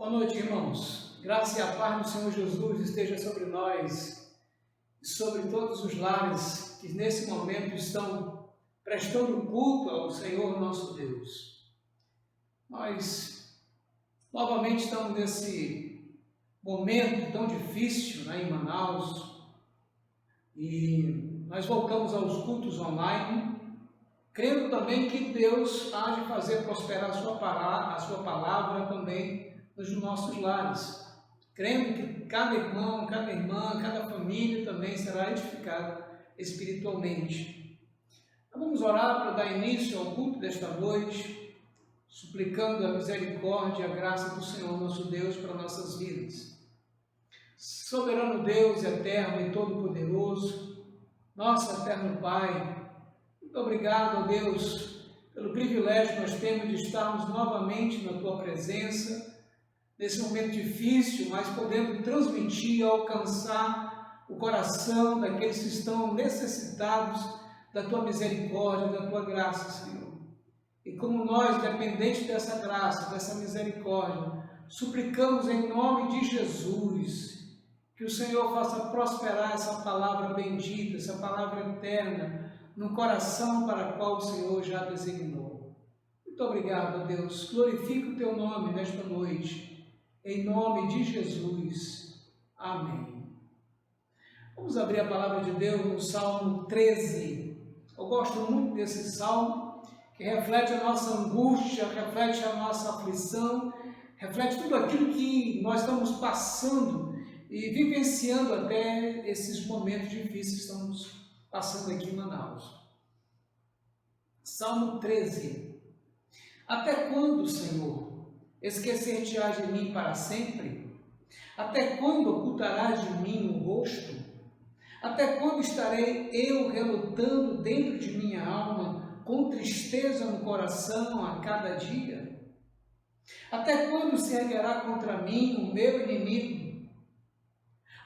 Boa noite, irmãos. Graça e a paz do Senhor Jesus esteja sobre nós e sobre todos os lares que nesse momento estão prestando culto ao Senhor nosso Deus. Nós novamente estamos nesse momento tão difícil, em Manaus, e nós voltamos aos cultos online, crendo também que Deus há de fazer prosperar a sua palavra também nos nossos lares, crendo que cada irmão, cada irmã, cada família também será edificada espiritualmente. Então, vamos orar para dar início ao culto desta noite, suplicando a misericórdia e a graça do Senhor nosso Deus para nossas vidas. Soberano Deus, eterno e todo-poderoso, nosso eterno Pai, muito obrigado, ó Deus, pelo privilégio que nós temos de estarmos novamente na Tua presença, nesse momento difícil, mas podendo transmitir, alcançar o coração daqueles que estão necessitados da Tua misericórdia, da Tua graça, Senhor. E como nós, dependentes dessa graça, dessa misericórdia, suplicamos em nome de Jesus, que o Senhor faça prosperar essa palavra bendita, essa palavra eterna, no coração para o qual o Senhor já designou. Muito obrigado, Deus. Glorifica o Teu nome nesta noite. Em nome de Jesus. Amém. Vamos abrir a palavra de Deus no Salmo 13. Eu gosto muito desse salmo, que reflete a nossa angústia, reflete a nossa aflição, reflete tudo aquilo que nós estamos passando e vivenciando até esses momentos difíceis que estamos passando aqui em Manaus. Salmo 13. Até quando, Senhor, esquecer-te-ás de mim para sempre? Até quando ocultarás de mim o rosto? Até quando estarei eu relutando dentro de minha alma, com tristeza no coração a cada dia? Até quando se erguerá contra mim o meu inimigo?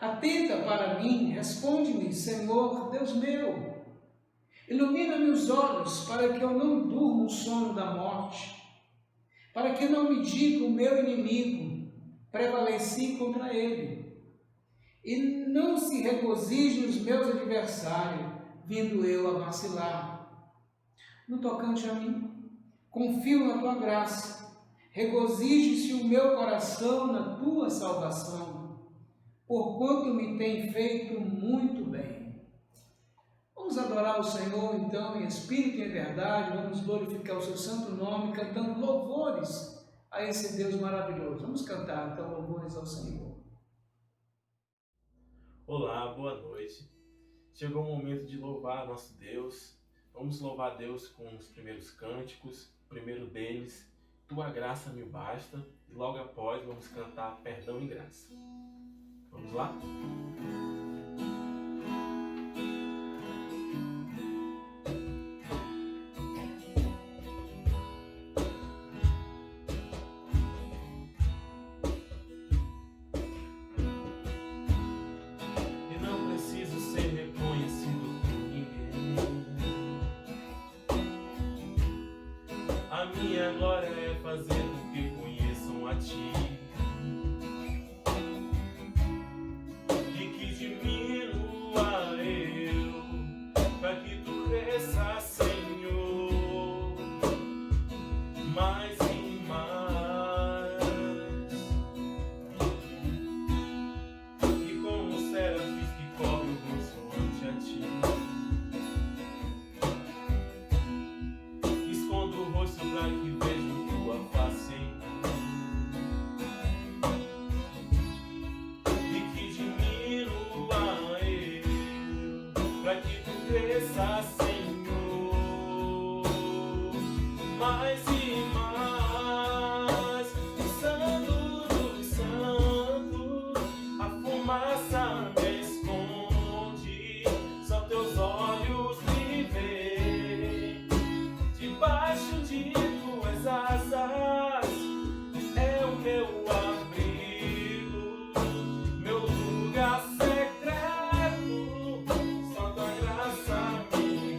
Atenta para mim, responde-me, Senhor, Deus meu. Ilumina-me os olhos, para que eu não durma o sono da morte, para que não me diga o meu inimigo, prevaleci contra ele, e não se regozije os meus adversários, vindo eu a vacilar. No tocante a mim, confio na tua graça, regozije-se o meu coração na tua salvação, porquanto me tem feito muito bem. Vamos adorar o Senhor, então, em espírito e em verdade, vamos glorificar o seu santo nome, cantando louvores a esse Deus maravilhoso. Vamos cantar, então, louvores ao Senhor. Olá, boa noite. Chegou o momento de louvar nosso Deus. Vamos louvar Deus com os primeiros cânticos. O primeiro deles, Tua graça me basta. E logo após, vamos cantar Perdão e Graça. Vamos lá? A minha glória é fazer com que conheçam a Ti, e que diminua eu, para que Tu cresça, Senhor, mais e mais. E como os serafins que cobrem o rosto ante a Ti, para que vejam tua face e que diminua eu, para que tu cresça, Senhor, mais e mais. O Santo dos Santos, a fumaça me esconde, só teus olhos me veem, debaixo de tuas asas é o meu abrigo, meu lugar secreto, só tua graça me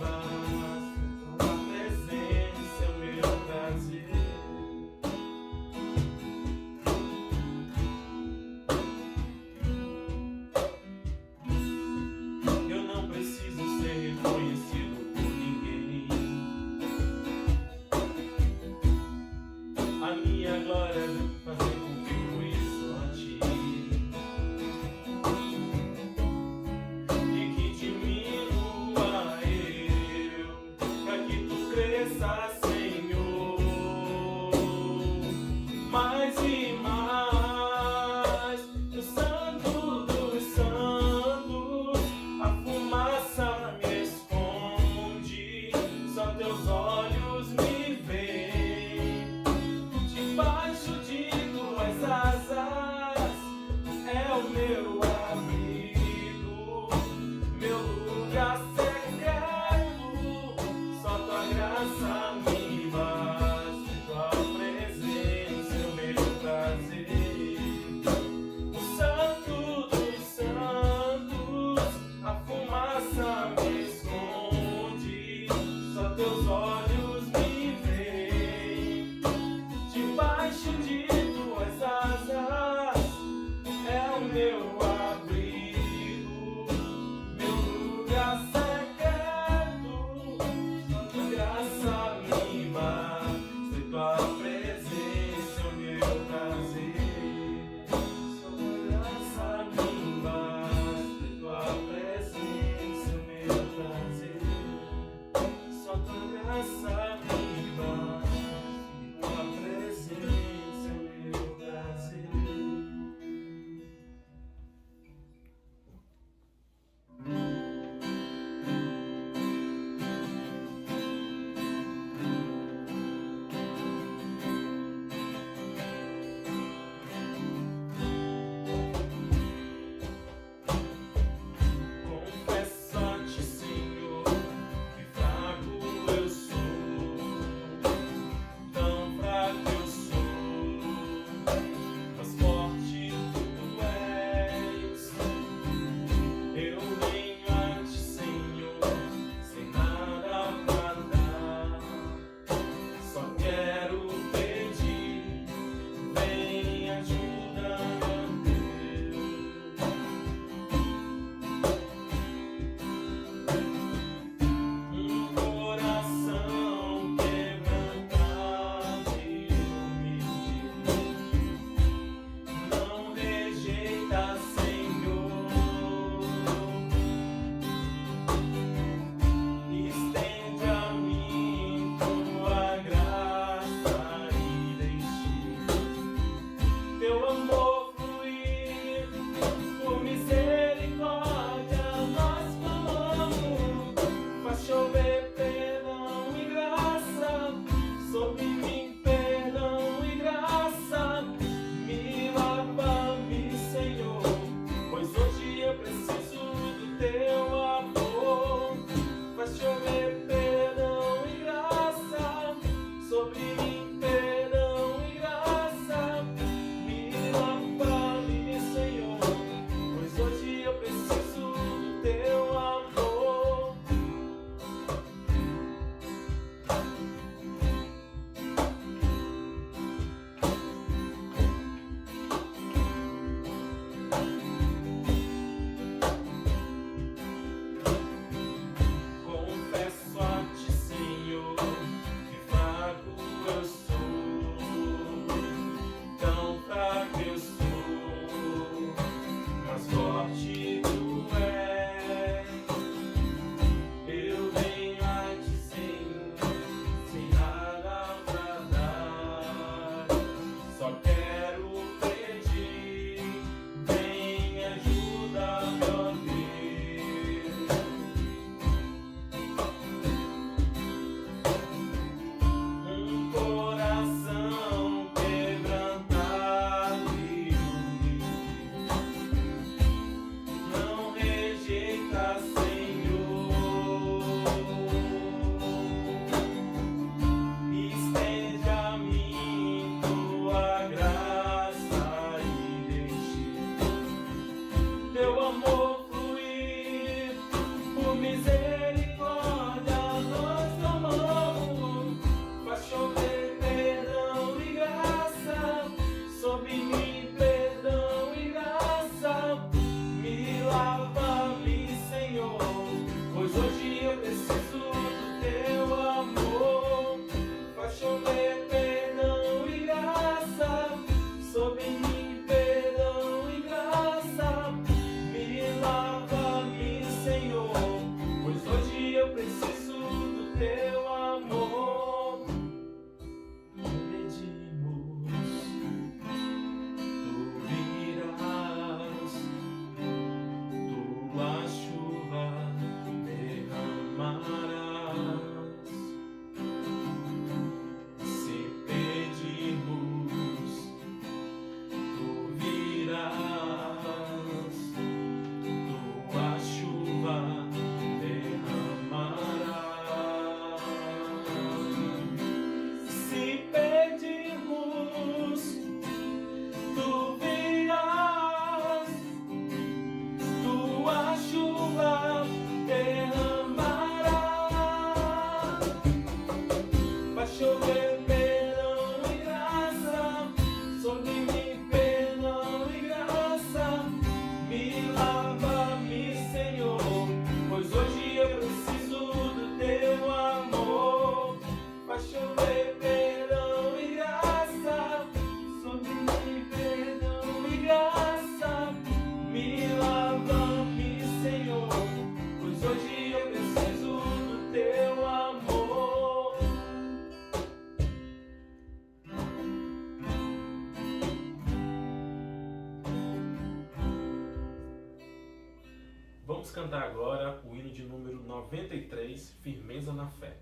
Vamos cantar agora o hino de número 93, Firmeza na Fé.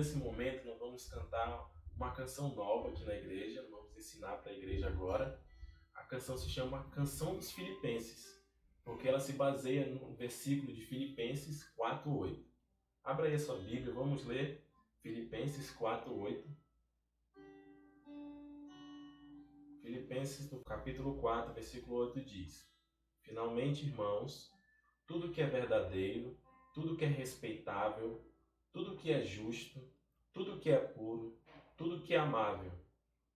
Nesse momento nós vamos cantar uma canção nova aqui na igreja, nós vamos ensinar para a igreja agora. A canção se chama Canção dos Filipenses, porque ela se baseia no versículo de Filipenses 4:8. Abra aí a sua Bíblia, vamos ler Filipenses 4:8. Filipenses, no capítulo 4, versículo 8 diz: Finalmente, irmãos, tudo que é verdadeiro, tudo que é respeitável, tudo que é justo, tudo que é puro, tudo que é amável,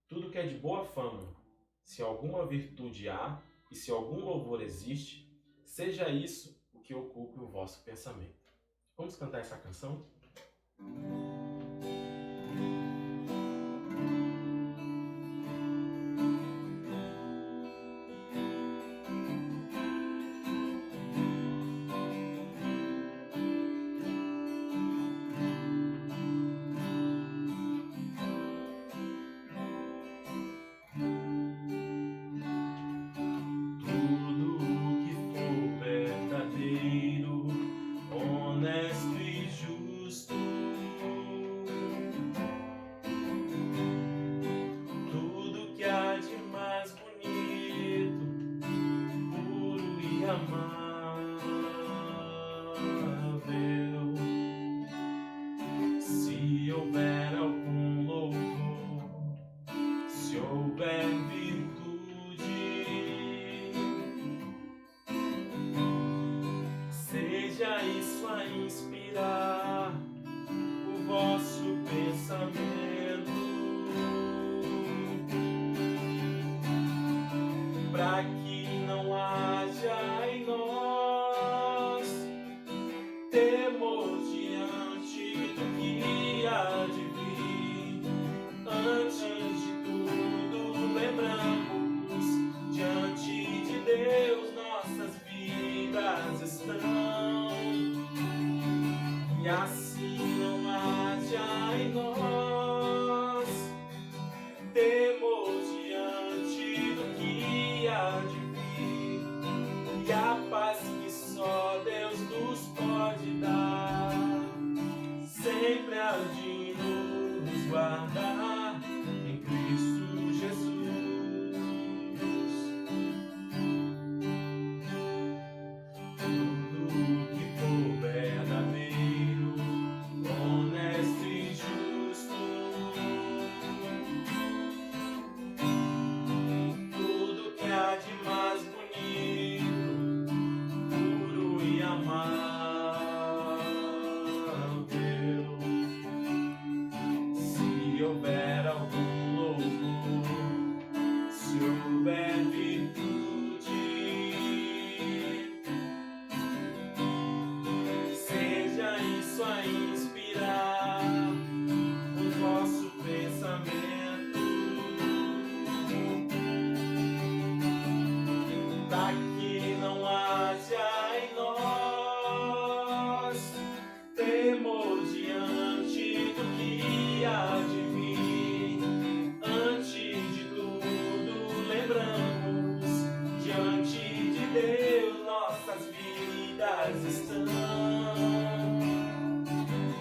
tudo que é de boa fama, se alguma virtude há e se algum louvor existe, Seja isso o que ocupe o vosso pensamento. Vamos cantar essa canção? Se houver algum louvor, se houver virtude, seja isso a inspirar o vosso pensamento, para que não haja em nós temor diante do que há de vir. Antes de tudo, lembramos, diante de Deus nossas vidas estão, e assim não haja em nós temor diante do que há de vir, e a paz que só Deus nos pode dar, sempre há de nos guardar em Cristo Jesus. Tudo que for verdadeiro, honesto e justo, tudo que há de mais bonito, puro e amável, se houver algum louvor, se houver virtude, seja isso a inspirar o vosso pensamento, para que não haja em nós temor diante do que há de vir. Antes de tudo, lembramos, diante de Deus nossas vidas estão,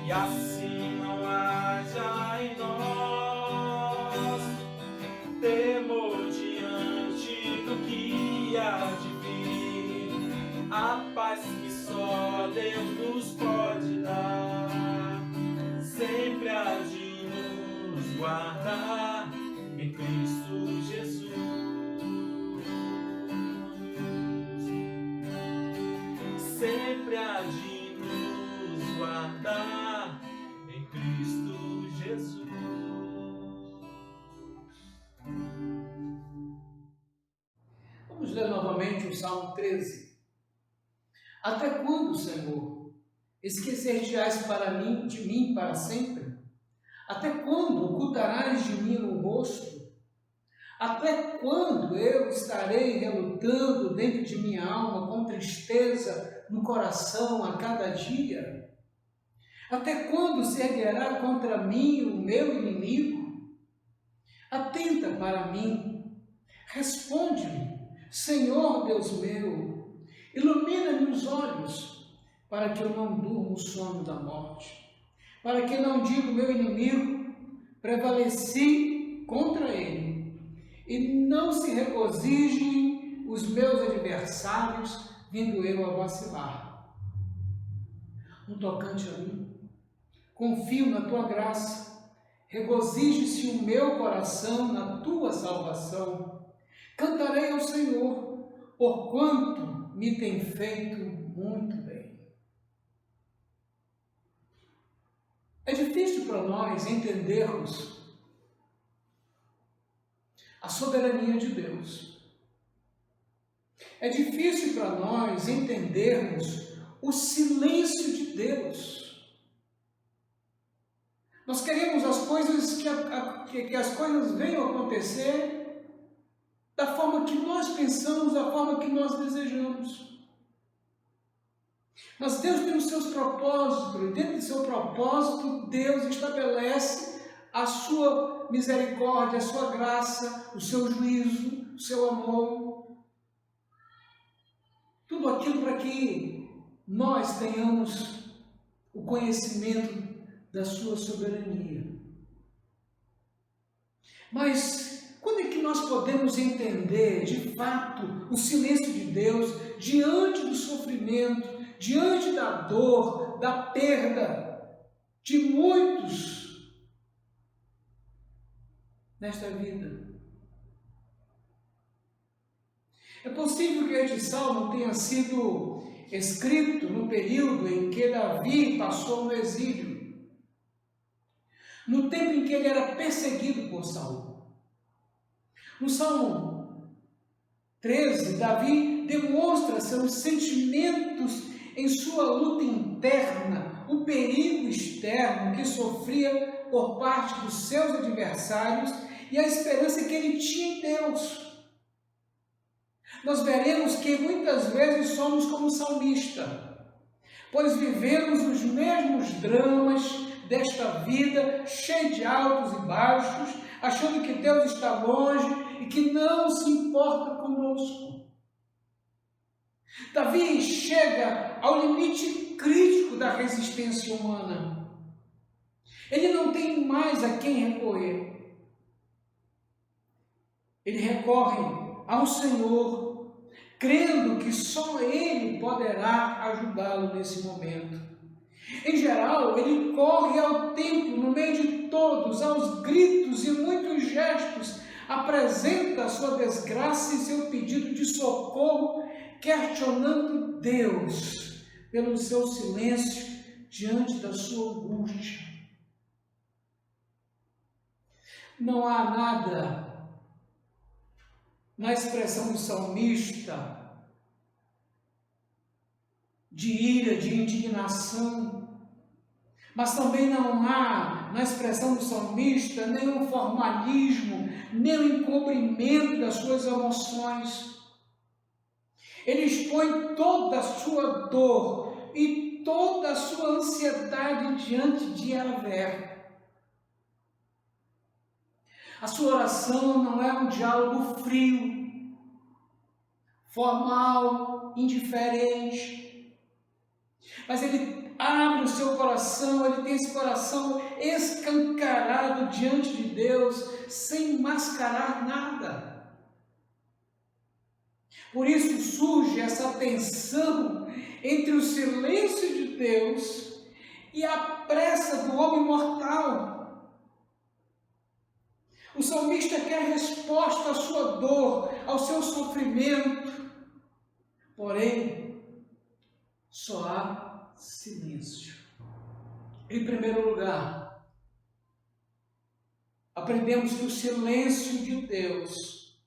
e assim não haja em nós temor diante do que há de vir. A paz que só Deus nos pode dar, sempre há de nos guardar em Cristo Jesus. Sempre há de nos guardar em Cristo Jesus. Vamos ler novamente o Salmo 13. Até quando, Senhor, esquecer-te-ás de mim para sempre? Até quando ocultarás de mim o rosto? Até quando eu estarei relutando dentro de minha alma, com tristeza no coração a cada dia? Até quando se erguerá contra mim o meu inimigo? Atenta para mim, responde-me, Senhor Deus meu, ilumina-me os olhos, para que eu não durma o sono da morte, para que não diga o meu inimigo, prevaleci contra ele, e não se regozijem os meus adversários, vindo eu a vacilar. No tocante a mim, confio na tua graça, regozije-se o meu coração na tua salvação. Cantarei ao Senhor, porquanto me tem feito muito bem. É difícil para nós entendermos a soberania de Deus. É difícil para nós entendermos o silêncio de Deus. Nós queremos as coisas que as coisas venham a acontecer da forma que nós pensamos, da forma que nós desejamos. Mas Deus tem os seus propósitos, e dentro do seu propósito, Deus estabelece a sua misericórdia, a sua graça, o seu juízo, o seu amor. Tudo aquilo para que nós tenhamos o conhecimento da sua soberania. Mas quando é que nós podemos entender, de fato, o silêncio de Deus diante do sofrimento, diante da dor, da perda de muitos nesta vida? É possível que este salmo tenha sido escrito no período em que Davi passou no exílio, no tempo em que ele era perseguido por Saul. No Salmo 13, Davi demonstra seus sentimentos em sua luta interna, o perigo externo que sofria por parte dos seus adversários e a esperança que ele tinha em Deus. Nós veremos que muitas vezes somos como o salmista, pois vivemos os mesmos dramas desta vida, cheia de altos e baixos, achando que Deus está longe e que não se importa conosco. Davi chega ao limite crítico da resistência humana. Ele não tem mais a quem recorrer. Ele recorre ao Senhor, crendo que só Ele poderá ajudá-lo nesse momento. Em geral, ele corre ao templo, no meio de todos, aos gritos e muitos gestos, apresenta a sua desgraça e seu pedido de socorro, questionando Deus pelo seu silêncio diante da sua angústia. Não há nada na expressão do salmista de ira, de indignação, mas também não há na expressão do salmista nenhum formalismo, nem encobrimento das suas emoções. Ele expõe toda a sua dor e toda a sua ansiedade diante de Yahvé. A sua oração não é um diálogo frio, formal, indiferente, mas ele abre o seu coração, ele tem esse coração escancarado diante de Deus, sem mascarar nada. Por isso surge essa tensão entre o silêncio de Deus e a pressa do homem mortal. O salmista quer resposta à sua dor, ao seu sofrimento, porém, só há silêncio. Em primeiro lugar, aprendemos que o silêncio de Deus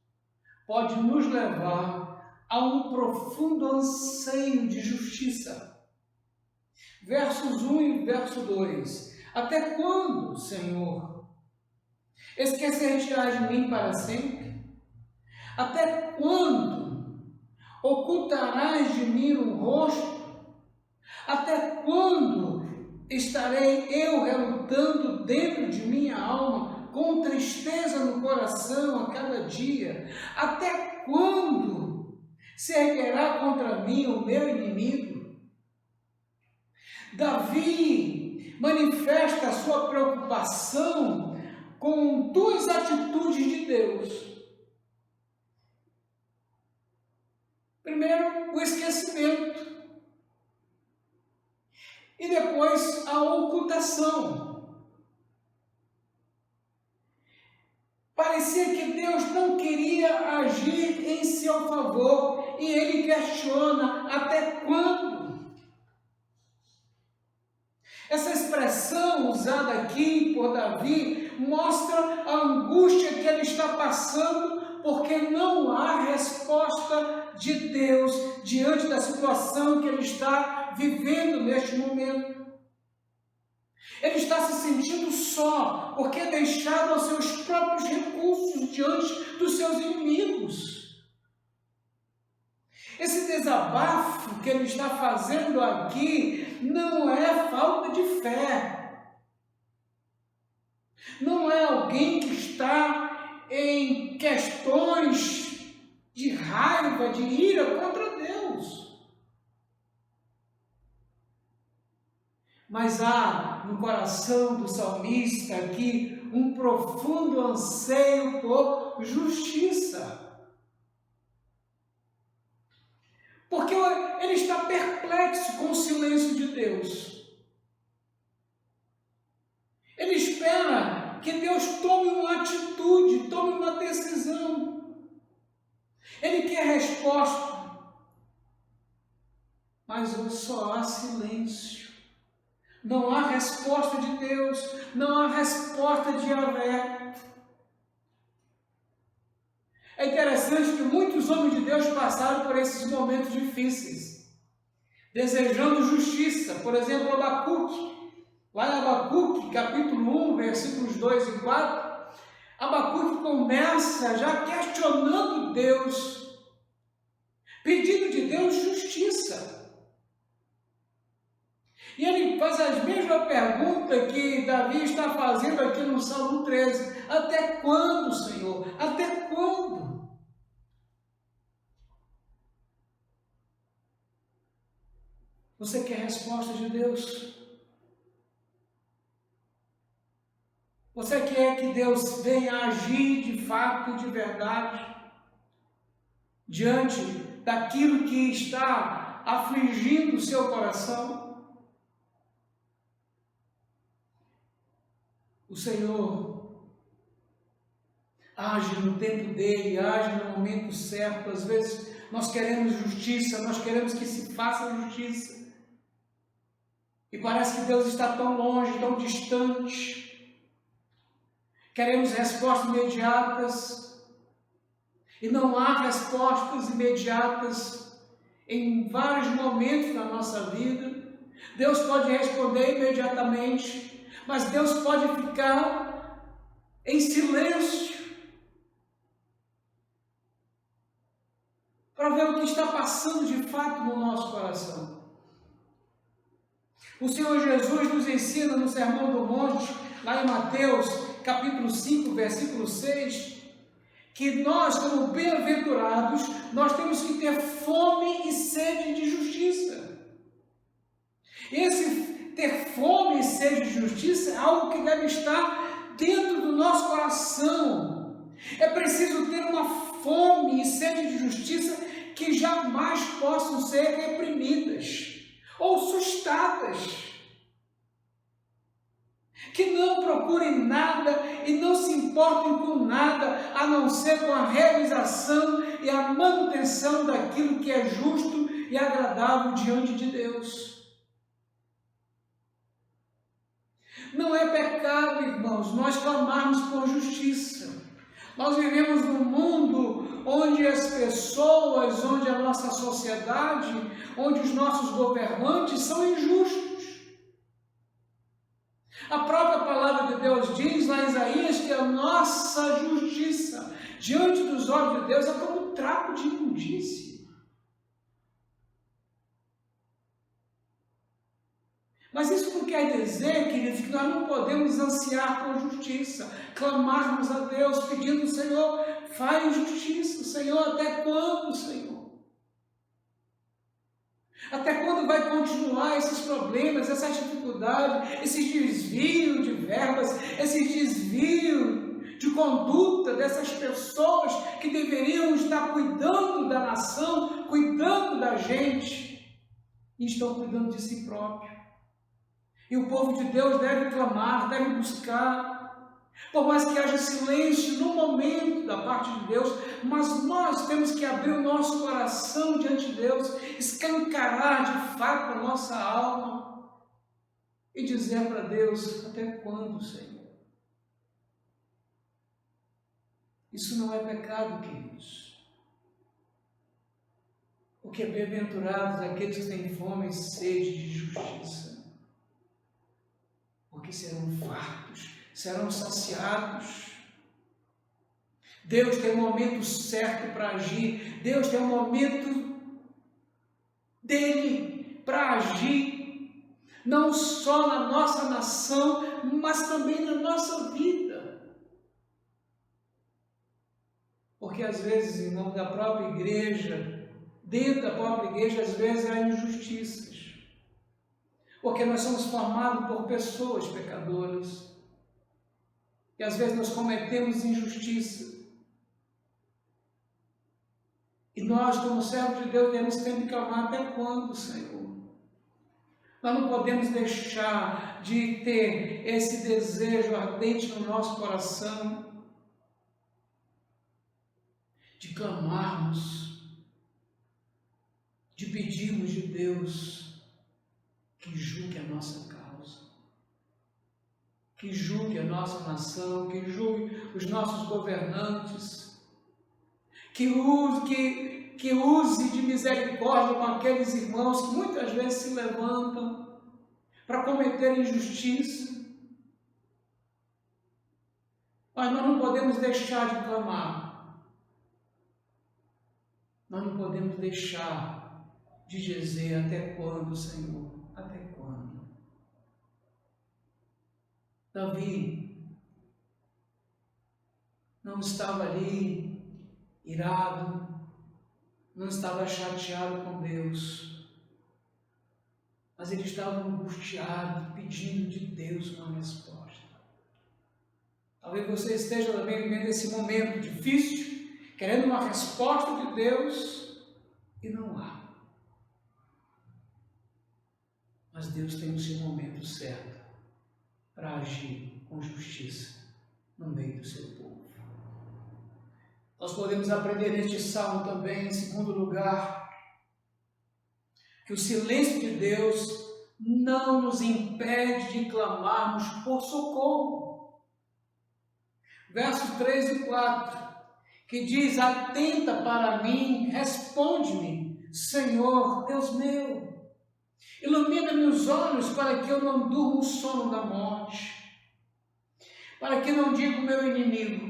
pode nos levar a um profundo anseio de justiça. Versos 1 e verso 2. Até quando, Senhor, esquecer-te-ás de mim para sempre? Até quando ocultarás de mim o rosto? Até quando estarei eu relutando dentro de minha alma, com tristeza no coração a cada dia? Até quando se erguerá contra mim o meu inimigo? Davi manifesta a sua preocupação com duas atitudes de Deus. Primeiro, o esquecimento. E depois, a ocultação. Parecia que Deus não queria agir em seu favor. E ele questiona: até quando? Essa expressão usada aqui por Davi mostra a angústia que ele está passando porque não há resposta de Deus diante da situação que ele está vivendo neste momento. Ele está se sentindo só, porque é deixado aos seus próprios recursos diante dos seus inimigos. Esse desabafo que ele está fazendo aqui não é falta de fé. Não é alguém que está em questões de raiva, de ira contra Deus. Mas há no coração do salmista aqui um profundo anseio por justiça. Porque ele está perplexo com o silêncio de Deus. Ele espera que Deus tome uma atitude, tome uma decisão. Ele quer resposta, mas só há silêncio. Não há resposta de Deus, não há resposta de Yahvé. É interessante que muitos homens de Deus passaram por esses momentos difíceis, desejando justiça. Por exemplo, Abacuque. Lá em Abacuque, capítulo 1, versículos 2 e 4, Abacuque começa já questionando Deus, pedindo de Deus justiça. E ele faz a mesma pergunta que Davi está fazendo aqui no Salmo 13. Até quando, Senhor? Até quando? Você quer resposta de Deus? Você quer que Deus venha agir de fato e de verdade diante daquilo que está afligindo o seu coração? O Senhor age no tempo dele, age no momento certo. Às vezes nós queremos justiça, nós queremos que se faça justiça. E parece que Deus está tão longe, tão distante. Queremos respostas imediatas. E não há respostas imediatas em vários momentos da nossa vida. Deus pode responder imediatamente, mas Deus pode ficar em silêncio para ver o que está passando de fato no nosso coração. O Senhor Jesus nos ensina no Sermão do Monte, lá em Mateus, capítulo 5, versículo 6, que nós, como bem-aventurados, nós temos que ter fome e sede de justiça. Esse ter fome e sede de justiça é algo que deve estar dentro do nosso coração. É preciso ter uma fome e sede de justiça que jamais possam ser reprimidas ou sustadas. Que não procurem nada e não se importem com nada, a não ser com a realização e a manutenção daquilo que é justo e agradável diante de Deus. Não é pecado, irmãos, nós clamarmos por justiça. Nós vivemos num mundo onde as pessoas, onde a nossa sociedade, onde os nossos governantes são injustos. A própria palavra de Deus diz lá em Isaías que a nossa justiça diante dos olhos de Deus é como um trapo de imundície. Mas isso não quer dizer, queridos, que nós não podemos ansiar por justiça, clamarmos a Deus, pedindo, Senhor, faz justiça. Senhor, até quando, Senhor? Até quando vai continuar esses problemas, essas dificuldades, esse desvio de verbas, esse desvio de conduta dessas pessoas que deveriam estar cuidando da nação, cuidando da gente, e estão cuidando de si próprio? E o povo de Deus deve clamar, deve buscar, por mais que haja silêncio no momento da parte de Deus, mas nós temos que abrir o nosso coração diante de Deus, escancarar de fato a nossa alma e dizer para Deus, até quando, Senhor? Isso não é pecado, queridos. Porque bem-aventurados aqueles que têm fome e sede de justiça, porque serão fartos, serão saciados. Deus tem um momento certo para agir, Deus tem um momento dele para agir, não só na nossa nação, mas também na nossa vida. Porque às vezes, irmãos, da própria igreja, dentro da própria igreja, às vezes há injustiças. Porque nós somos formados por pessoas pecadoras. E às vezes nós cometemos injustiça. E nós, como servos de Deus, temos sempre que clamar: até quando, Senhor? Nós não podemos deixar de ter esse desejo ardente no nosso coração, de clamarmos, de pedirmos de Deus que julgue a nossa causa, que julgue a nossa nação, que julgue os nossos governantes, que use de misericórdia com aqueles irmãos que muitas vezes se levantam para cometer injustiça. Mas nós não podemos deixar de clamar. Nós não podemos deixar de dizer: até quando, Senhor? Até quando? Davi não estava ali irado, não estava chateado com Deus, mas ele estava angustiado, pedindo de Deus uma resposta. Talvez você esteja também vivendo esse momento difícil, querendo uma resposta de Deus e não há. Mas Deus tem o seu momento certo para agir com justiça no meio do seu povo. Nós podemos aprender neste salmo também, em segundo lugar, que o silêncio de Deus não nos impede de clamarmos por socorro. Versos 3 e 4, que diz: atenta para mim, responde-me, Senhor Deus meu. Ilumina meus olhos para que eu não durma o sono da morte, para que não diga o meu inimigo: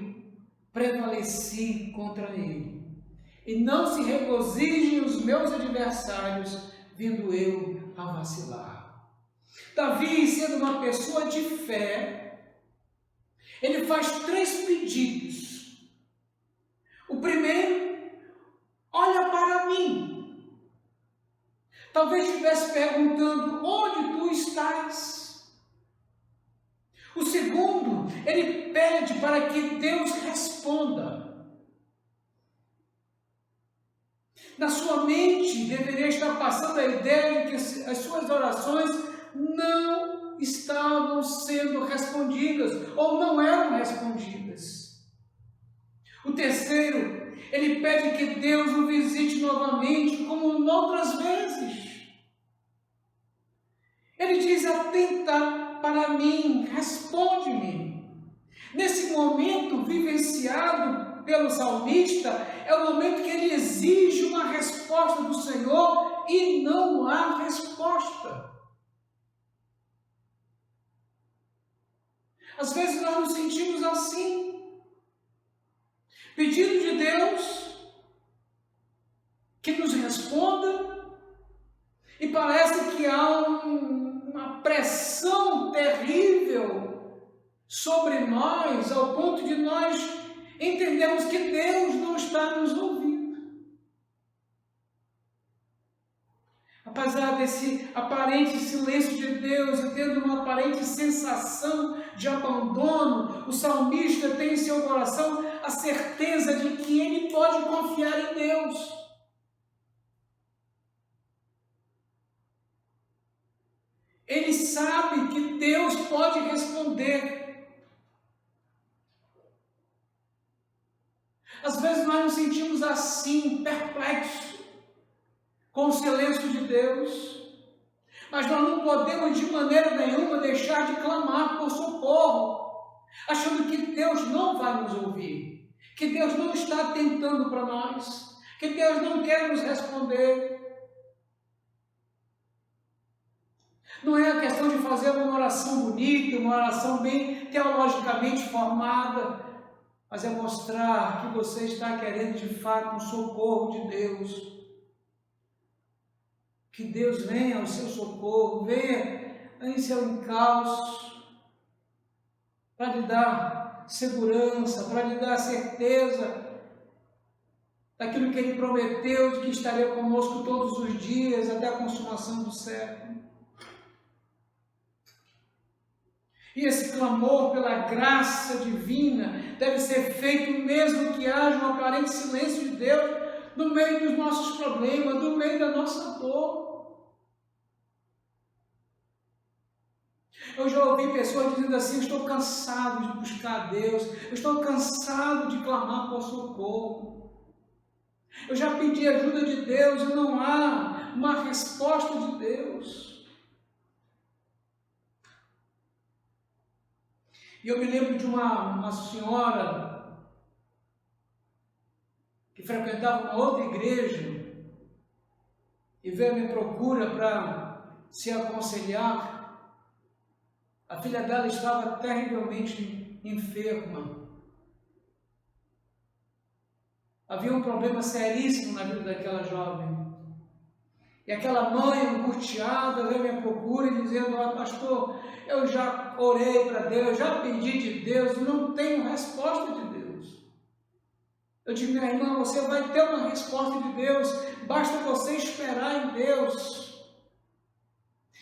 prevaleci contra ele, e não se regozijem os meus adversários, vindo eu a vacilar. Davi, sendo uma pessoa de fé, ele faz 3 pedidos. O primeiro: olha para mim. Talvez estivesse perguntando: onde tu estás? O segundo, ele pede para que Deus responda. Na sua mente deveria estar passando a ideia de que as suas orações não estavam sendo respondidas ou não eram respondidas. O terceiro, ele pede que Deus o visite novamente, como outras vezes. Ele diz: atenta para mim, responde-me. Nesse momento vivenciado pelo salmista, é o momento que ele exige uma resposta do Senhor e não há resposta. Às vezes nós nos sentimos assim, pedindo de Deus que nos responda, e parece que há uma pressão terrível sobre nós, ao ponto de nós entendermos que Deus não está nos ouvindo. Apesar desse aparente silêncio de Deus e tendo uma aparente sensação de abandono, o salmista tem em seu coração a certeza de que ele pode confiar em Deus. Ele sabe que Deus pode responder. Às vezes nós nos sentimos assim, perplexos com o silêncio de Deus, mas nós não podemos de maneira nenhuma deixar de clamar por socorro, achando que Deus não vai nos ouvir, que Deus não está atentando para nós, que Deus não quer nos responder. Não é a questão de fazer uma oração bonita, uma oração bem teologicamente formada, mas é mostrar que você está querendo de fato um socorro de Deus. Que Deus venha ao seu socorro, venha em seu encalço, para lhe dar segurança, para lhe dar certeza daquilo que Ele prometeu, de que estaria conosco todos os dias, até a consumação do século. E esse clamor pela graça divina deve ser feito mesmo que haja um aparente silêncio de Deus no meio dos nossos problemas, no meio da nossa dor. Eu já ouvi pessoas dizendo assim: eu estou cansado de buscar a Deus, eu estou cansado de clamar por socorro. Eu já pedi ajuda de Deus e não há uma resposta de Deus. E eu me lembro de uma senhora que frequentava uma outra igreja e veio à minha procura para se aconselhar. A filha dela estava terrivelmente enferma. Havia um problema seríssimo na vida daquela jovem. E aquela mãe angustiada veio à minha procura e dizendo: pastor, eu já orei para Deus, já pedi de Deus e não tenho resposta de Deus. Eu digo: minha irmã, você vai ter uma resposta de Deus, basta você esperar em Deus.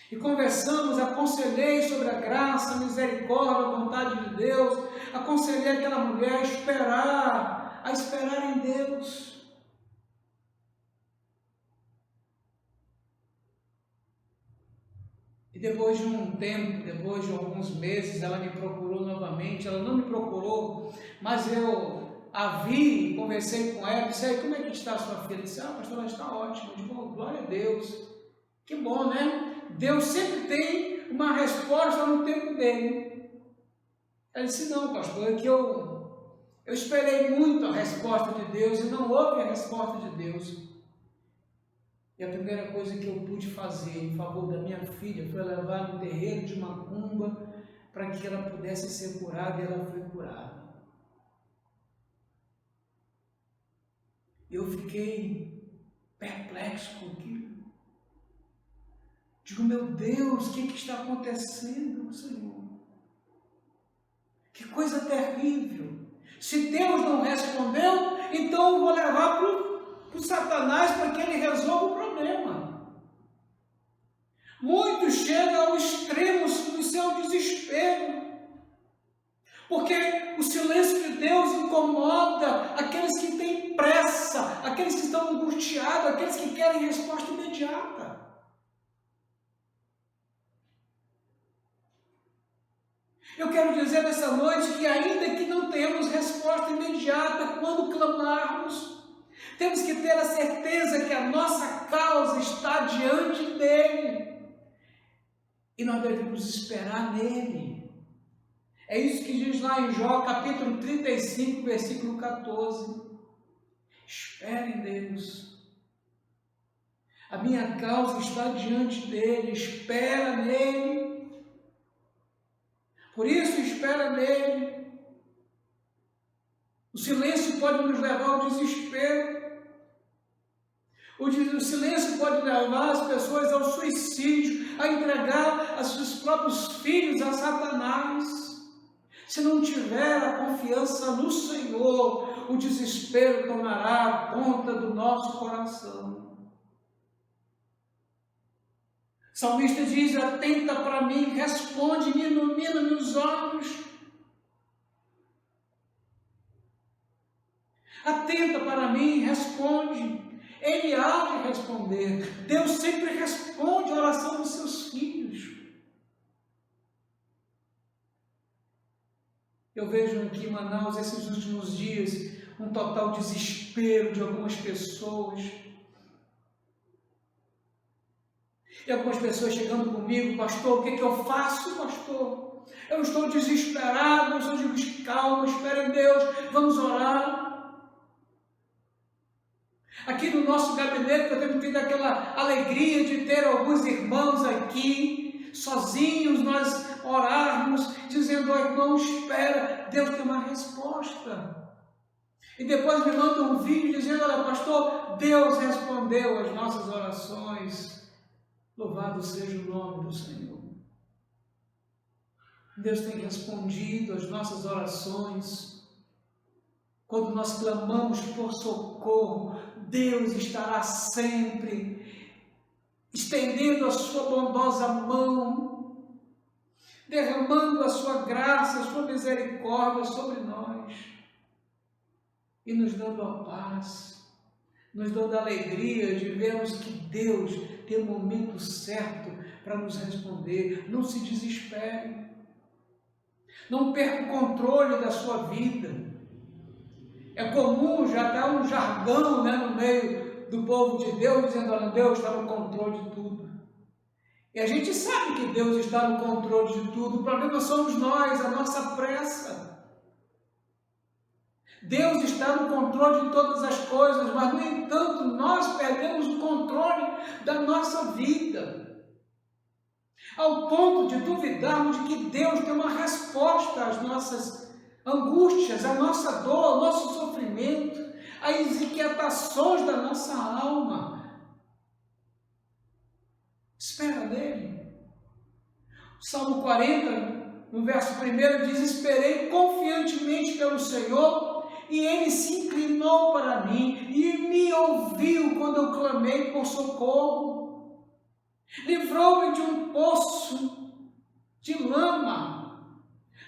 E conversamos, aconselhei sobre a graça, a misericórdia, a vontade de Deus, aconselhei aquela mulher a esperar em Deus. E depois de um tempo, depois de alguns meses, ela me procurou novamente. Ela não me procurou, mas eu a vi, conversei com ela, disse: aí, como é que está a sua filha? Disse: pastor, ela está ótima. Eu digo: glória a Deus. Que bom, né? Deus sempre tem uma resposta no tempo dele. Ela disse: não, pastor, é que eu esperei muito a resposta de Deus e não houve a resposta de Deus. E a primeira coisa que eu pude fazer em favor da minha filha foi levar no terreiro de macumba para que ela pudesse ser curada, e ela foi curada. Eu fiquei perplexo com aquilo. Digo: meu Deus, o que está acontecendo, Senhor? Que coisa terrível! Se Deus não respondeu, então eu vou levar para o Satanás para que ele resolva o problema. Muitos chegam ao extremo do seu desespero, porque o silêncio de Deus incomoda aqueles que têm pressa, aqueles que estão angustiados, aqueles que querem resposta imediata. Eu quero dizer nessa noite que, ainda que não tenhamos resposta imediata quando clamarmos, temos que ter a certeza que a nossa causa está diante dele e nós devemos esperar nele. É isso que diz lá em Jó, capítulo 35, versículo 14. Espere em Deus. A minha causa está diante dele, espera nele. Por isso, espera nele. O silêncio pode nos levar ao desespero. O silêncio pode levar as pessoas ao suicídio, a entregar os seus próprios filhos a Satanás. Se não tiver a confiança no Senhor, o desespero tomará conta do nosso coração. O salmista diz: atenta para mim, responde-me, ilumina-me os olhos. Atenta para mim, responde. Ele há de responder. Deus sempre responde a oração dos seus filhos. Eu vejo aqui em Manaus, esses últimos dias, um total desespero de algumas pessoas. E algumas pessoas chegando comigo: pastor, o que eu faço, pastor? Eu estou desesperado. Eu digo: calma, espera em Deus, vamos orar. Aqui no nosso gabinete nós temos tido aquela alegria de ter alguns irmãos aqui, sozinhos, nós orarmos, dizendo: ó irmão, espera, Deus tem uma resposta. E depois me manda um vídeo dizendo: olha pastor, Deus respondeu às nossas orações. Louvado seja o nome do Senhor. Deus tem respondido às nossas orações. Quando nós clamamos por socorro, Deus estará sempre estendendo a sua bondosa mão, derramando a sua graça, a sua misericórdia sobre nós e nos dando a paz, nos dando a alegria de vermos que Deus tem o momento certo para nos responder. Não se desespere, não perca o controle da sua vida. É comum, já está um jargão, no meio do povo de Deus, dizendo: olha, Deus está no controle de tudo. E a gente sabe que Deus está no controle de tudo, o problema somos nós, a nossa pressa. Deus está no controle de todas as coisas, mas, no entanto, nós perdemos o controle da nossa vida, ao ponto de duvidarmos de que Deus tem uma resposta às nossas angústias, a nossa dor, o nosso sofrimento, as inquietações da nossa alma. Espera nele. O Salmo 40, no verso 1, diz: esperei confiantemente pelo Senhor, e ele se inclinou para mim e me ouviu quando eu clamei por socorro. Livrou-me de um poço de lama,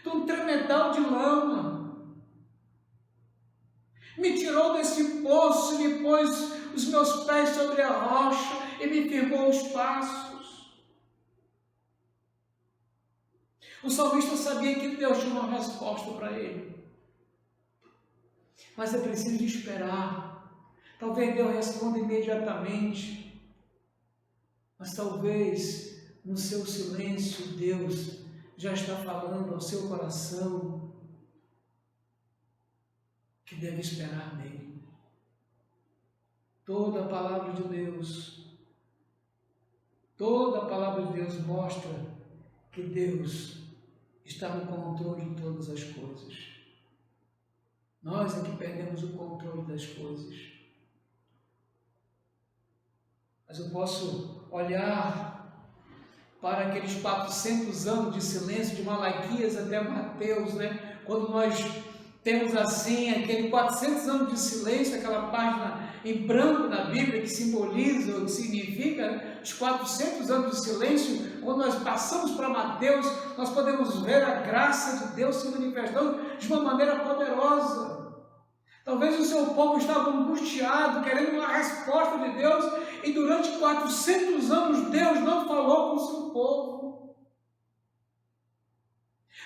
de um tremedal de lama. Me tirou desse poço e me pôs os meus pés sobre a rocha e me firmou os passos. O salmista sabia que Deus tinha uma resposta para ele, mas é preciso esperar. Talvez Deus responda imediatamente, mas talvez no seu silêncio Deus já está falando ao seu coração que deve esperar nele. Toda a palavra de Deus mostra que Deus está no controle de todas as coisas. Nós é que perdemos o controle das coisas. Mas eu posso olhar para aqueles 400 anos de silêncio, de Malaquias até Mateus, quando nós temos assim, aquele 400 anos de silêncio, aquela página em branco na Bíblia que simboliza, ou que significa os 400 anos de silêncio. Quando nós passamos para Mateus, nós podemos ver a graça de Deus se manifestando de uma maneira poderosa. Talvez o seu povo estava angustiado, querendo uma resposta de Deus, e durante 400 anos Deus não falou com o seu povo.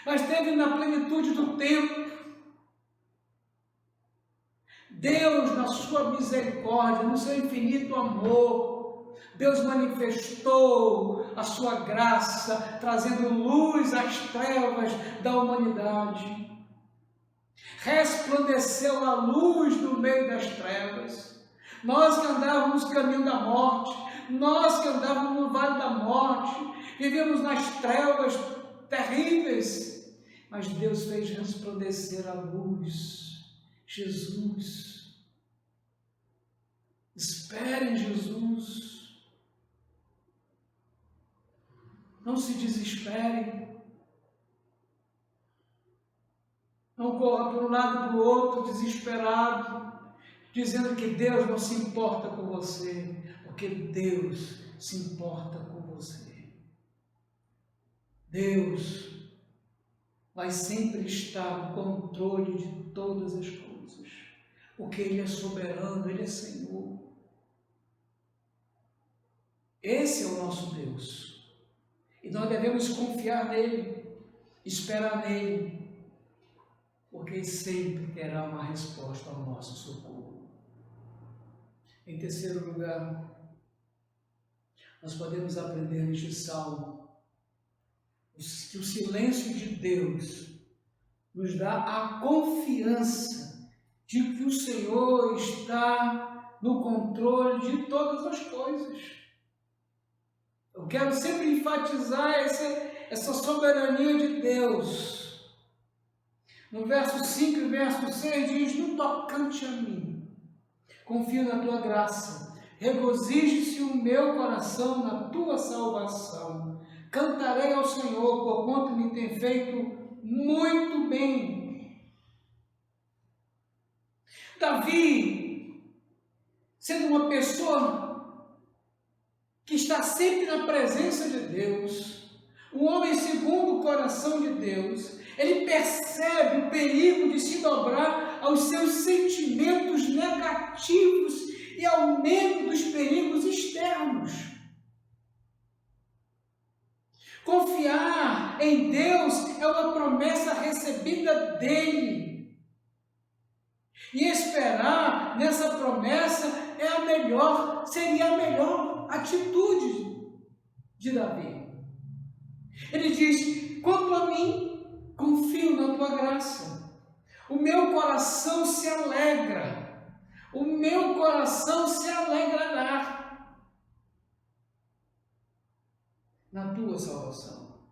Mas teve na plenitude do tempo, Deus, na sua misericórdia, no seu infinito amor, Deus manifestou a sua graça, trazendo luz às trevas da humanidade. Resplandeceu a luz no meio das trevas. Nós que andávamos no caminho da morte, nós que andávamos no vale da morte, vivíamos nas trevas terríveis, mas Deus fez resplandecer a luz. Jesus. Espere em Jesus. Não se desespere. Não corra para um lado e para o outro desesperado, dizendo que Deus não se importa com você, porque Deus se importa com você. Deus vai sempre estar no controle de todas as coisas, porque Ele é soberano, Ele é Senhor. Esse é o nosso Deus, e nós devemos confiar nele, esperar nele, porque sempre terá uma resposta ao nosso socorro. Em terceiro lugar, nós podemos aprender neste salmo que o silêncio de Deus nos dá a confiança de que o Senhor está no controle de todas as coisas. Eu quero sempre enfatizar essa soberania de Deus. No verso 5 e verso 6 diz: no tocante a mim, confio na tua graça, regozije-se o meu coração na tua salvação. Cantarei ao Senhor, porquanto me tem feito muito bem. Davi, sendo uma pessoa que está sempre na presença de Deus, um homem segundo o coração de Deus, ele percebe o perigo de se dobrar aos seus sentimentos negativos e ao medo dos perigos externos. Confiar em Deus é uma promessa recebida dele. E esperar nessa promessa seria a melhor atitude de Davi. Ele diz: quanto a mim, confio na tua graça. O meu coração se alegra. O meu coração se alegrará na tua salvação.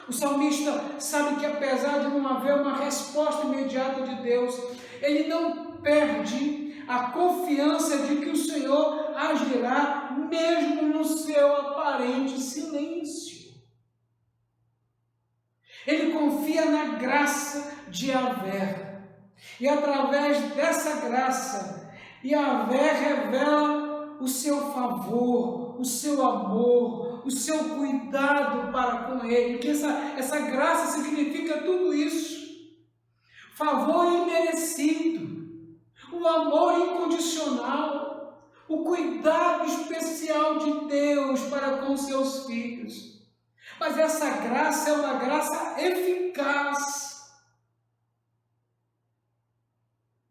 O salmista sabe que apesar de não haver uma resposta imediata de Deus, ele não perde a confiança de que o Senhor agirá mesmo no seu aparente silêncio. Ele confia na graça de Yahvé. E através dessa graça, Yahvé revela o seu favor, o seu amor, o seu cuidado para com ele. Que essa graça significa tudo isso. Favor imerecido, o amor incondicional, o cuidado especial de Deus para com seus filhos. Mas essa graça é uma graça eficaz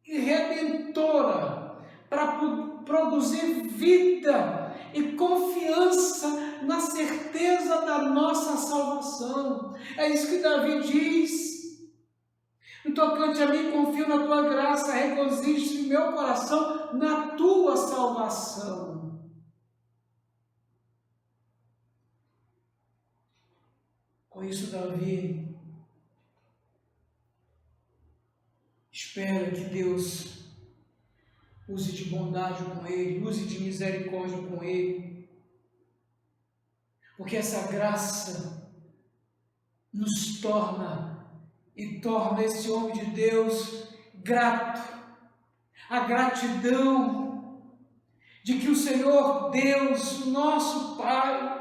e redentora para produzir vida e confiança na certeza da nossa salvação. É isso que Davi diz. No tocante a mim, confio na tua graça, regozijo-se o meu coração na tua salvação. Com isso, Davi espera que Deus use de bondade com ele, use de misericórdia com ele, porque essa graça nos torna esse homem de Deus grato. A gratidão de que o Senhor Deus, nosso Pai,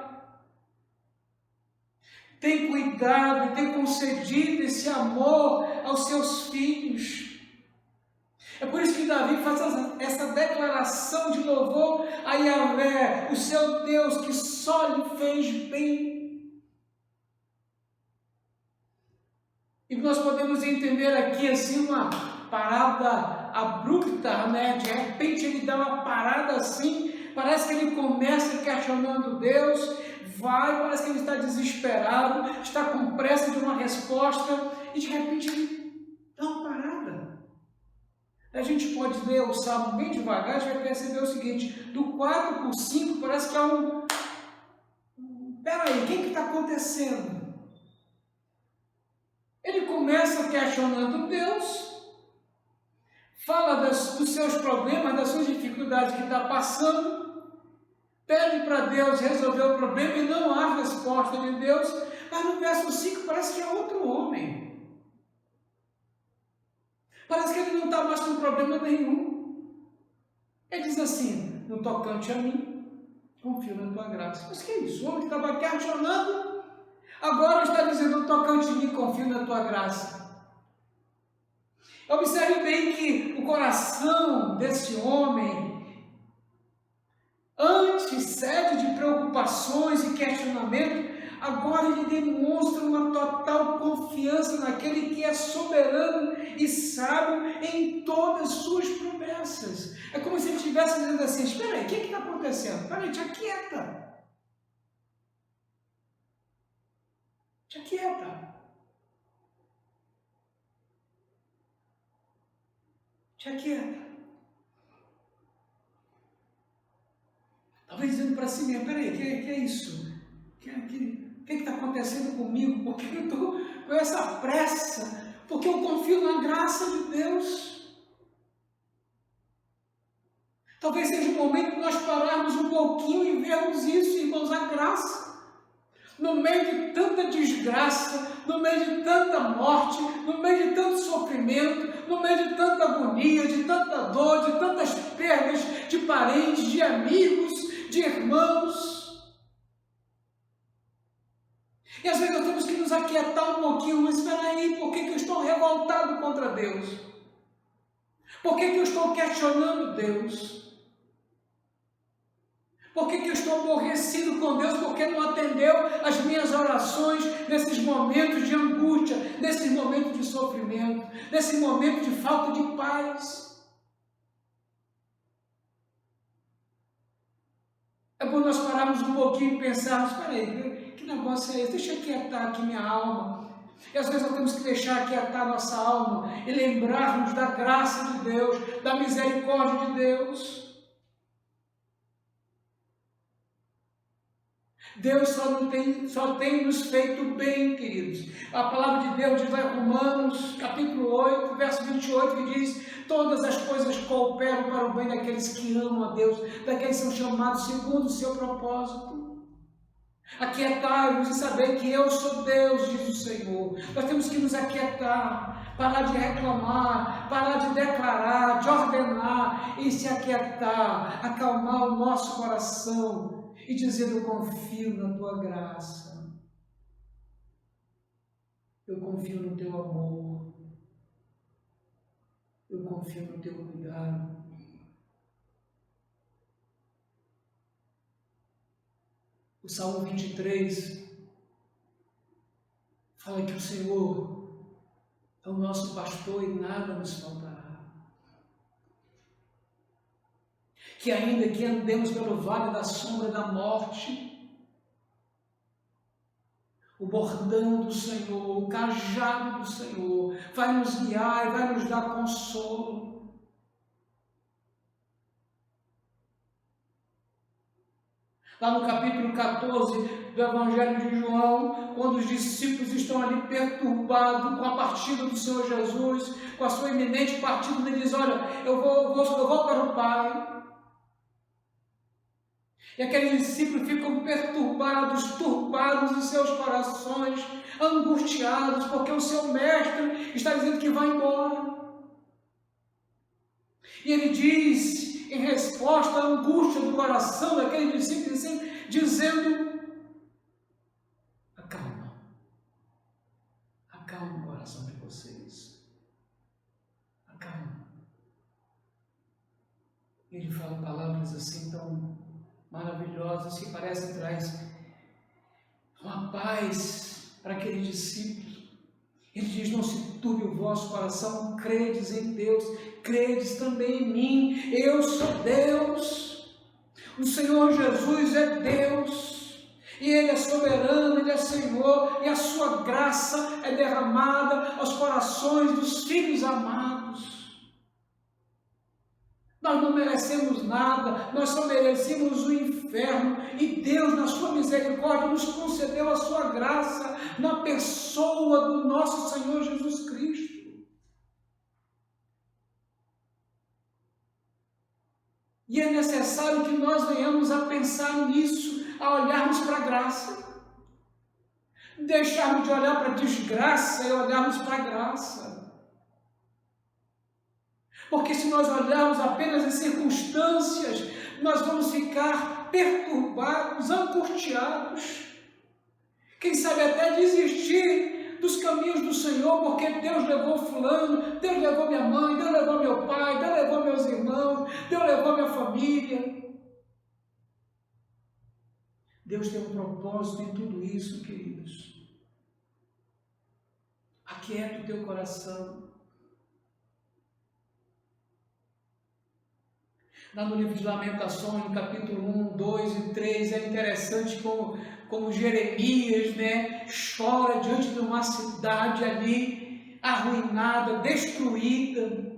tem cuidado e tem concedido esse amor aos seus filhos. É por isso que Davi faz essa declaração de louvor a Yahvé, o seu Deus que só lhe fez bem. E nós podemos entender aqui assim uma parada abrupta, né? De repente ele dá uma parada assim, parece que ele começa questionando Deus, parece que ele está desesperado, está com pressa de uma resposta, e de repente ele dá uma parada. A gente pode ler o Salmo bem devagar, a gente vai perceber o seguinte: do 4 para o 5 parece que há peraí, o que está acontecendo? Ele começa questionando Deus, fala dos seus problemas, das suas dificuldades que está passando, pede para Deus resolver o problema e não há resposta de Deus, mas no verso 5 parece que é outro homem. Parece que ele não está mais com problema nenhum. Ele diz assim: no tocante a mim, confio na tua graça. Mas que é isso? O homem que estava questionando, agora está dizendo: no tocante a mim, confio na tua graça. Observe bem que o coração desse homem, antes sede de preocupações e questionamento, agora ele demonstra uma total confiança naquele que é soberano e sábio em todas as suas promessas. É como se ele estivesse dizendo assim: espera aí, o que está acontecendo? Espera aí, te aquieta. Te aquieta. Te aquieta. Talvez dizendo para si mesmo, peraí, que é isso? O que está acontecendo comigo? Por que eu estou com essa pressa? Porque eu confio na graça de Deus. Talvez seja o momento de nós pararmos um pouquinho e vermos isso, irmãos, a graça. No meio de tanta desgraça, no meio de tanta morte, no meio de tanto sofrimento, no meio de tanta agonia, de tanta dor, de tantas perdas de parentes, de amigos, de irmãos. E às vezes nós temos que nos aquietar um pouquinho, mas espera aí, por que eu estou revoltado contra Deus? Por que eu estou questionando Deus? Por que eu estou aborrecido com Deus? Porque não atendeu as minhas orações nesses momentos de angústia, nesses momentos de sofrimento, nesse momento de falta de paz. É bom nós pararmos um pouquinho e pensarmos, espera aí, que negócio é esse? Deixa eu aquietar aqui minha alma. E às vezes nós temos que deixar aquietar nossa alma e lembrarmos da graça de Deus, da misericórdia de Deus. Deus só tem nos feito bem, queridos. A palavra de Deus diz lá em Romanos, capítulo 8, verso 28, que diz: todas as coisas cooperam para o bem daqueles que amam a Deus, daqueles que são chamados segundo o seu propósito. Aquietai-vos e saber que eu sou Deus, diz o Senhor. Nós temos que nos aquietar, parar de reclamar, parar de declarar, de ordenar e se aquietar, acalmar o nosso coração e dizer: eu confio na tua graça, eu confio no teu amor, eu confio no teu cuidado. O Salmo 23 fala que o Senhor é o nosso pastor e nada nos faltará. Que ainda que andemos pelo vale da sombra da morte, o bordão do Senhor, o cajado do Senhor vai nos guiar e vai nos dar consolo. Lá no capítulo 14 do Evangelho de João, quando os discípulos estão ali perturbados com a partida do Senhor Jesus, com a sua iminente partida, ele diz: olha, eu vou para o Pai. E aqueles discípulos ficam perturbados, turbados em seus corações, angustiados, porque o seu mestre está dizendo que vai embora. E ele diz, em resposta à angústia do coração daqueles discípulos, dizendo: acalma o coração de vocês, acalma. Ele fala palavras assim tão maravilhosas que parecem traz uma paz para aquele discípulo. Ele diz: não se turbe o vosso coração, credes em Deus, credes também em mim. Eu sou Deus, o Senhor Jesus é Deus, e Ele é soberano, Ele é Senhor, e a sua graça é derramada aos corações dos filhos amados. Nós não merecemos nada, nós só merecemos o inferno, e Deus, na sua misericórdia, nos concedeu a sua graça na pessoa do nosso Senhor Jesus Cristo. E é necessário que nós venhamos a pensar nisso, a olharmos para a graça, deixarmos de olhar para a desgraça e olharmos para a graça. Porque se nós olharmos apenas as circunstâncias, nós vamos ficar perturbados, angustiados. Quem sabe até desistir dos caminhos do Senhor, porque Deus levou fulano, Deus levou minha mãe, Deus levou meu pai, Deus levou meus irmãos, Deus levou minha família. Deus tem um propósito em tudo isso, queridos. Aquieta o teu coração. Lá no livro de Lamentações, no capítulo 1, 2 e 3, é interessante como Jeremias, chora diante de uma cidade ali arruinada, destruída.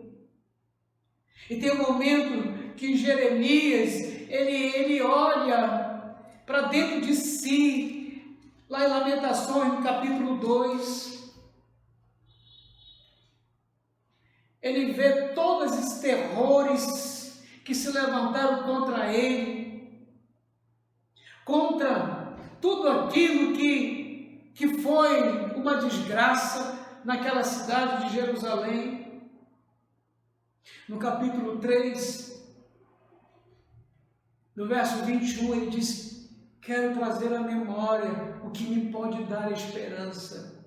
E tem um momento que Jeremias, ele olha para dentro de si, lá em Lamentações, no capítulo 2, ele vê todos esses terrores que se levantaram contra ele, contra tudo aquilo que foi uma desgraça naquela cidade de Jerusalém. No capítulo 3, no verso 21, ele diz: quero trazer à memória o que me pode dar esperança.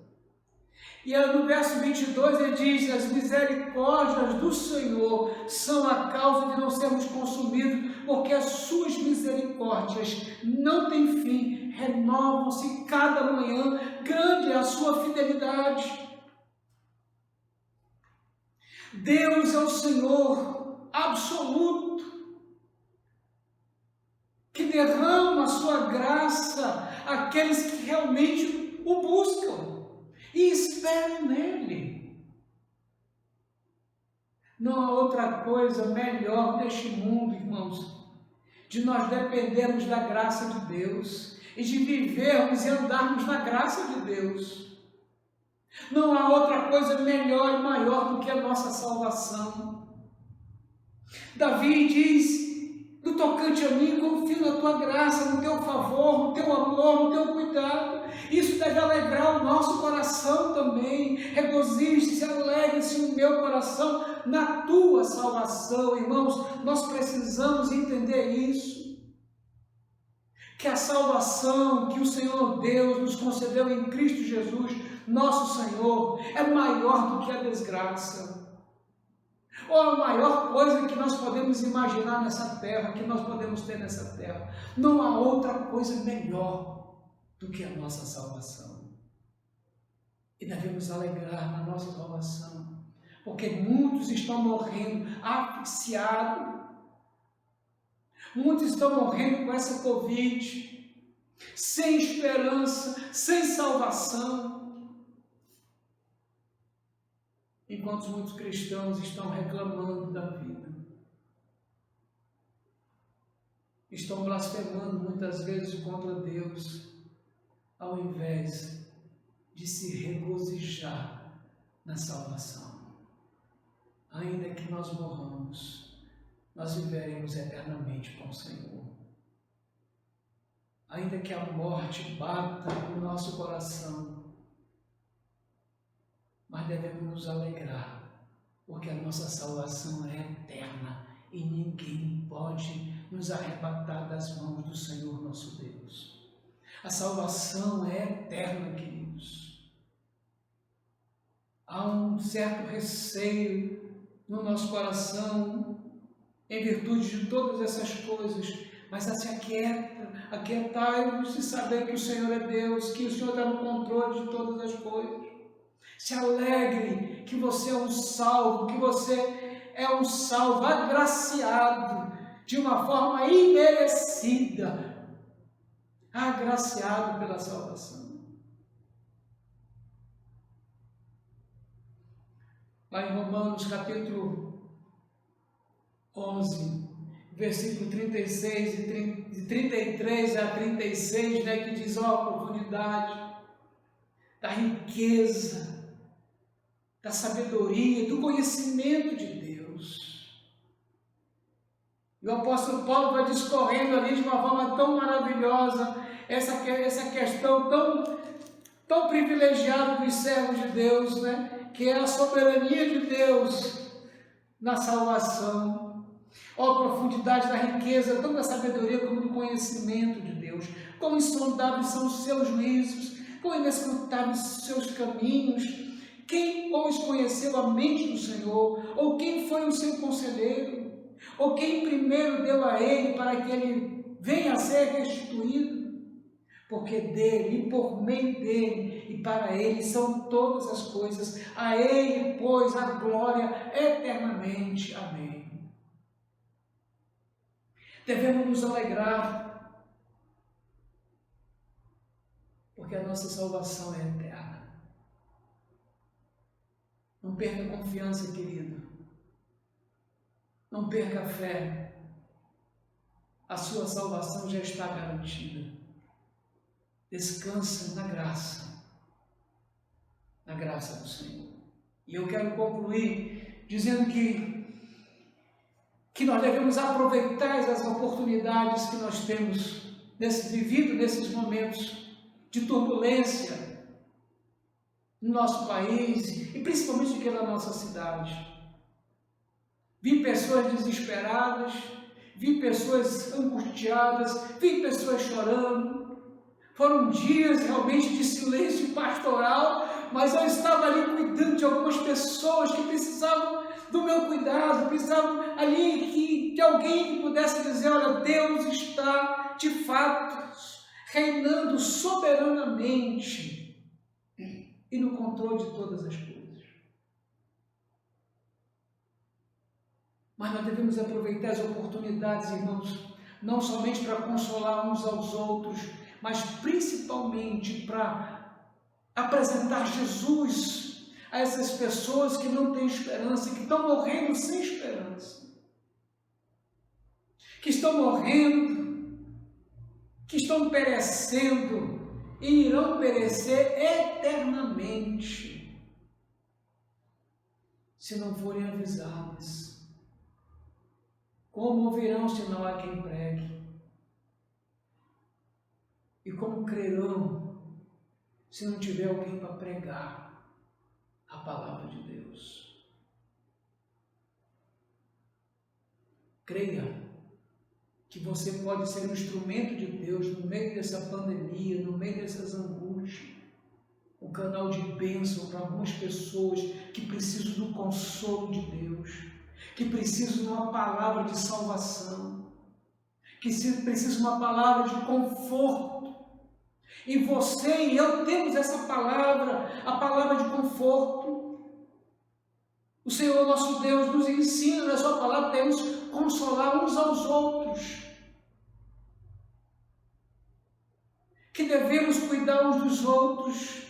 E aí, no verso 22 ele diz: as misericórdias do Senhor são a causa de não sermos consumidos, porque as suas misericórdias não têm fim, renovam-se cada manhã, grande é a sua fidelidade. Deus é o Senhor absoluto, que derrama a sua graça àqueles que realmente o buscam e esperam nele. Não há outra coisa melhor neste mundo, irmãos, de nós dependermos da graça de Deus e de vivermos e andarmos na graça de Deus. Não há outra coisa melhor e maior do que a nossa salvação. Davi diz: no tocante a mim, confio na tua graça, no teu favor, no teu amor, no teu cuidado. Isso deve alegrar o nosso coração também. Regozije-se, alegre-se o meu coração na tua salvação. Irmãos, nós precisamos entender isso. Que a salvação que o Senhor Deus nos concedeu em Cristo Jesus, nosso Senhor, é maior do que a desgraça. Ou a maior coisa que nós podemos imaginar nessa terra, que nós podemos ter nessa terra. Não há outra coisa melhor do que a nossa salvação. E devemos alegrar na nossa salvação, porque muitos estão morrendo asfixiados. Muitos estão morrendo com essa Covid, sem esperança, sem salvação. Enquanto muitos cristãos estão reclamando da vida, estão blasfemando muitas vezes contra Deus, ao invés de se regozijar na salvação. Ainda que nós morramos, nós viveremos eternamente com o Senhor. Ainda que a morte bata no nosso coração, mas devemos nos alegrar, porque a nossa salvação é eterna e ninguém pode nos arrebatar das mãos do Senhor nosso Deus. A salvação é eterna, queridos. Há um certo receio no nosso coração em virtude de todas essas coisas, mas se aquietai-vos e saber que o Senhor é Deus, que o Senhor está no controle de todas as coisas. Se alegre que você é um salvo, que você é um salvo agraciado de uma forma imerecida, agraciado pela salvação. Lá em Romanos capítulo 11, versículo 36 e 33 a 36, né, que diz: ó, a profundidade da riqueza, da sabedoria, do conhecimento de Deus. E o apóstolo Paulo vai discorrendo ali de uma forma tão maravilhosa essa questão tão privilegiada dos servos de Deus, né, que é a soberania de Deus na salvação. Ó, a profundidade da riqueza, tanto da sabedoria como do conhecimento de Deus. Quão insondáveis são os seus juízos, quão inescrutáveis os seus caminhos. Quem, pois, conheceu a mente do Senhor? Ou quem foi o seu conselheiro? Ou quem primeiro deu a ele para que ele venha a ser restituído? Porque dele, e por meio dele, e para ele são todas as coisas. A ele, pois, a glória eternamente. Amém. Devemos nos alegrar, porque a nossa salvação é eterna. Não perca a confiança, querido. Não perca a fé. a sua salvação já está garantida. Descansa na graça do Senhor. E eu quero concluir dizendo que nós devemos aproveitar as oportunidades que nós temos vivido nesses momentos de turbulência no nosso país e principalmente aqui na nossa cidade. Vi pessoas desesperadas, vi pessoas angustiadas, vi pessoas chorando. Foram dias realmente de silêncio pastoral, mas eu estava ali cuidando de algumas pessoas que precisavam do meu cuidado, precisavam ali de alguém que pudesse dizer: olha, Deus está de fato reinando soberanamente e no controle de todas as coisas. Mas nós devemos aproveitar as oportunidades, irmãos, não somente para consolar uns aos outros, mas principalmente para apresentar Jesus a essas pessoas que não têm esperança, que estão morrendo sem esperança, que estão morrendo, que estão perecendo e irão perecer eternamente se não forem avisadas. Como ouvirão se não há quem pregue? E como crerão se não tiver alguém para pregar a palavra de Deus? Creia que você pode ser um instrumento de Deus no meio dessa pandemia, no meio dessas angústias, um canal de bênção para algumas pessoas que precisam do consolo de Deus, que precisam de uma palavra de salvação, que precisam de uma palavra de conforto. E você e eu temos essa palavra, a palavra de conforto. O Senhor nosso Deus nos ensina na sua palavra que devemos consolar uns aos outros, que devemos cuidar uns dos outros,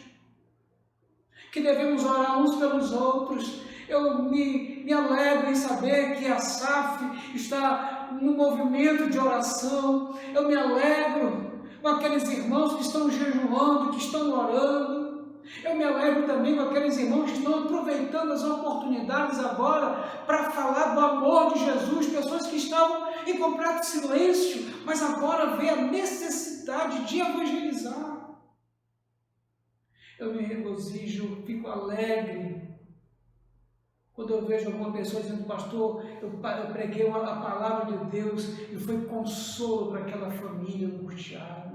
que devemos orar uns pelos outros. Eu me alegro em saber que a SAF está no movimento de oração. Eu me alegro com aqueles irmãos que estão jejuando, que estão orando. Eu me alegro também com aqueles irmãos que estão aproveitando as oportunidades agora para falar do amor de Jesus, pessoas que estavam em completo silêncio, mas agora vê a necessidade de evangelizar. Eu me regozijo, fico alegre quando eu vejo alguma pessoa dizendo: pastor, eu preguei a palavra de Deus e foi consolo para aquela família angustiada.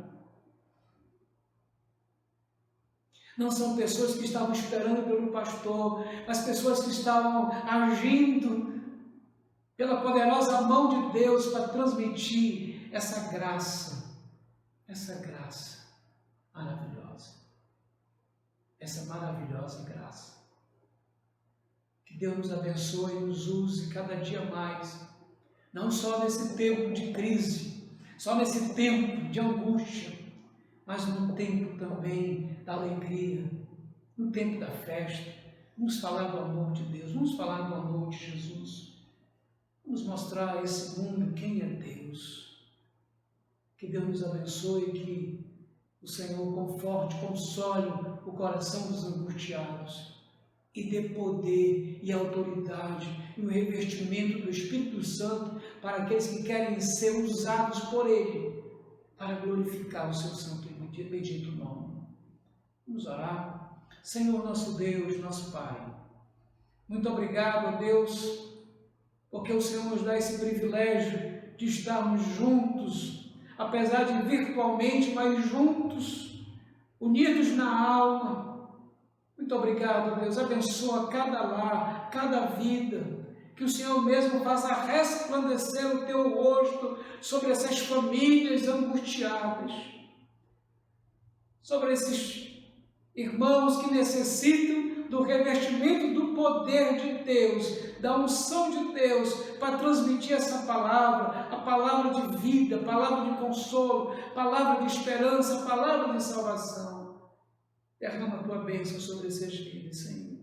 Não são pessoas que estavam esperando pelo pastor, mas pessoas que estavam agindo pela poderosa mão de Deus para transmitir essa graça maravilhosa, essa maravilhosa graça. Que Deus nos abençoe e nos use cada dia mais, não só nesse tempo de crise, só nesse tempo de angústia, mas no tempo também da alegria, no tempo da festa. Vamos falar do amor de Deus, vamos falar do amor de Jesus, vamos mostrar a esse mundo quem é Deus. Que Deus nos abençoe, que o Senhor conforte, console o coração dos angustiados e dê poder e autoridade e o revestimento do Espírito Santo para aqueles que querem ser usados por Ele para glorificar o seu santo e bendito nome. Vamos orar. Senhor nosso Deus, nosso Pai, muito obrigado, ó Deus, porque o Senhor nos dá esse privilégio de estarmos juntos, apesar de virtualmente, mas juntos, unidos na alma. Muito obrigado, Deus. Abençoa cada lar, cada vida. Que o Senhor mesmo faça resplandecer o teu rosto sobre essas famílias angustiadas, sobre esses irmãos que necessitam do revestimento do poder de Deus, da unção de Deus, para transmitir essa palavra, a palavra de vida, a palavra de consolo, a palavra de esperança, a palavra de salvação. Derrama a tua bênção sobre esses filhos, Senhor.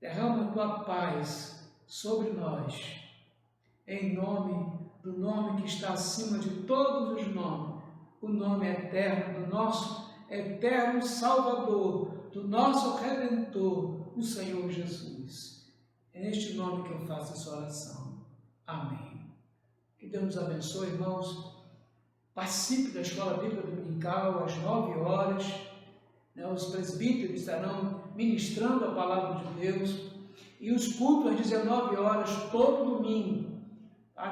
Derrama a tua paz sobre nós, em nome do nome que está acima de todos os nomes, o nome eterno do nosso eterno Salvador, do nosso Redentor, o Senhor Jesus. É neste nome que eu faço essa oração. Amém. Que Deus nos abençoe, irmãos. Participe da Escola Bíblica Dominical às 9 horas. Os presbíteros estarão ministrando a palavra de Deus. E os cultos às 19 horas, todo domingo.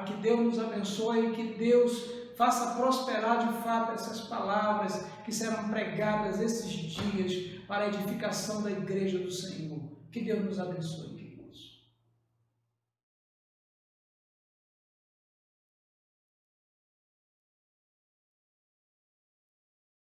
Que Deus nos abençoe e que Deus faça prosperar de fato essas palavras que serão pregadas esses dias para a edificação da igreja do Senhor. Que Deus nos abençoe.